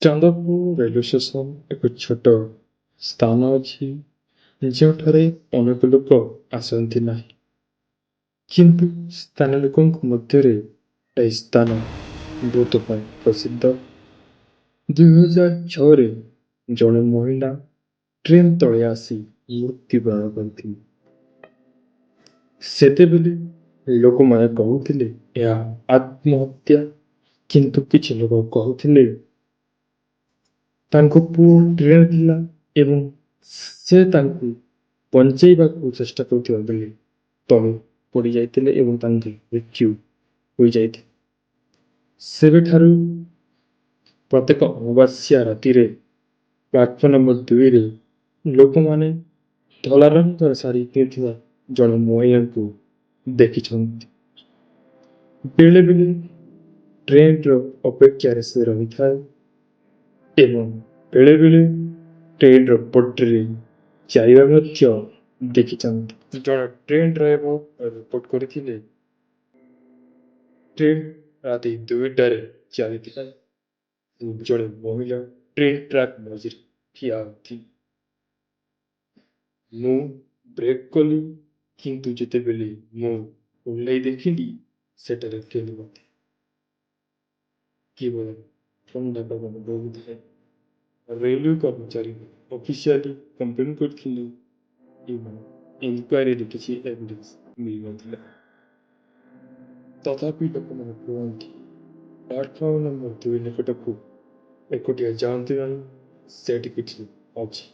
Chandpur railway station ଏକ ଛୋଟ ସ୍ଥାନ ଅଛି ଯେଉଁଠାରେ ଅନେକ ଲୋକ ଆସନ୍ତି ନାହିଁ, କିନ୍ତୁ ସ୍ଥାନୀୟ ଲୋକଙ୍କ ମଧ୍ୟରେ ଏହି ସ୍ଥାନ ବହୁତ ପାଇଁ ପ୍ରସିଦ୍ଧ। 2006ରେ ଜଣେ ମହିଳା ଟ୍ରେନ୍ ତଳେ ଆସି ମୃତ୍ୟୁବରଣ କରିଥିଲେ। ସେତେବେଳେ ଲୋକମାନେ କହୁଥିଲେ ଏହା ଆତ୍ମହତ୍ୟା, କିନ୍ତୁ କିଛି ଲୋକ କହୁଥିଲେ ତାଙ୍କ ପୁଅ ଟ୍ରେନ୍‌ରେ ଥିଲା ଏବଂ ସେ ତାଙ୍କୁ ବଞ୍ଚାଇବାକୁ ଚେଷ୍ଟା କରୁଥିବା ବେଳେ ତଳେ ପଡ଼ିଯାଇଥିଲେ ଏବଂ ତାଙ୍କ ମୃତ୍ୟୁ ହୋଇଯାଇଥିଲା। ସେବେଠାରୁ ପ୍ରତ୍ୟେକ ଅମାବାସ୍ୟା ରାତିରେ ପ୍ଲାଟଫର୍ମ ନମ୍ବର 2ରେ ଲୋକମାନେ ଧଳା ରଙ୍ଗର ଶାଢ଼ୀ ପିନ୍ଧିଥିବା ଜଣେ ମହିଳାଙ୍କୁ ଦେଖିଛନ୍ତି। ବେଳେବେଳେ ଟ୍ରେନ୍‌ର ଅପେକ୍ଷାରେ ସେ ରହିଥାଏ ଏବଂ ବେଳେବେଳେ ଟ୍ରେନ୍‌ର ପଟରେ ଚାଲିବା ମଧ୍ୟ ଦେଖିଛନ୍ତି। ଜଣେ ଟ୍ରେନ୍ ଡ୍ରାଇଭର ରିପୋର୍ଟ କରିଥିଲେ, ଟ୍ରେନ୍ ରାତି 2ଟାରେ ଚାଲିଥିଲା। ଜଣେ ମହିଳା ଟ୍ରେନ୍ ଟ୍ରାକ୍ ମଝିରେ ଠିଆ ହୋଇଥିଲେ। ମୁଁ ବ୍ରେକ୍ କଲି, କିନ୍ତୁ ଯେତେବେଳେ ମୁଁ ଓହ୍ଲାଇ ଦେଖିଲି, ସେଠାରେ କେହି ନଥିଲେ। କେବଳ ଥଣ୍ଡା ପବନ ବହୁଥାଏ। ରେଲୱେ କର୍ମଚାରୀ ଅଫିସିଆଲି କମ୍ପ୍ଲେନ୍ କରିଥିଲେ ଏବଂ ଇନକ୍ୱାରୀରେ କିଛି ଏଭିଡେନ୍ସ ମିଳିନଥିଲା। ତଥାପି ଲୋକମାନେ କୁହନ୍ତି, ପ୍ଲାଟଫର୍ମ ନମ୍ବର 2 ନିକଟକୁ ଏକୁଟିଆ ଯାଆନ୍ତୁ ନାହିଁ, ସେଠି କିଛି ଅଛି।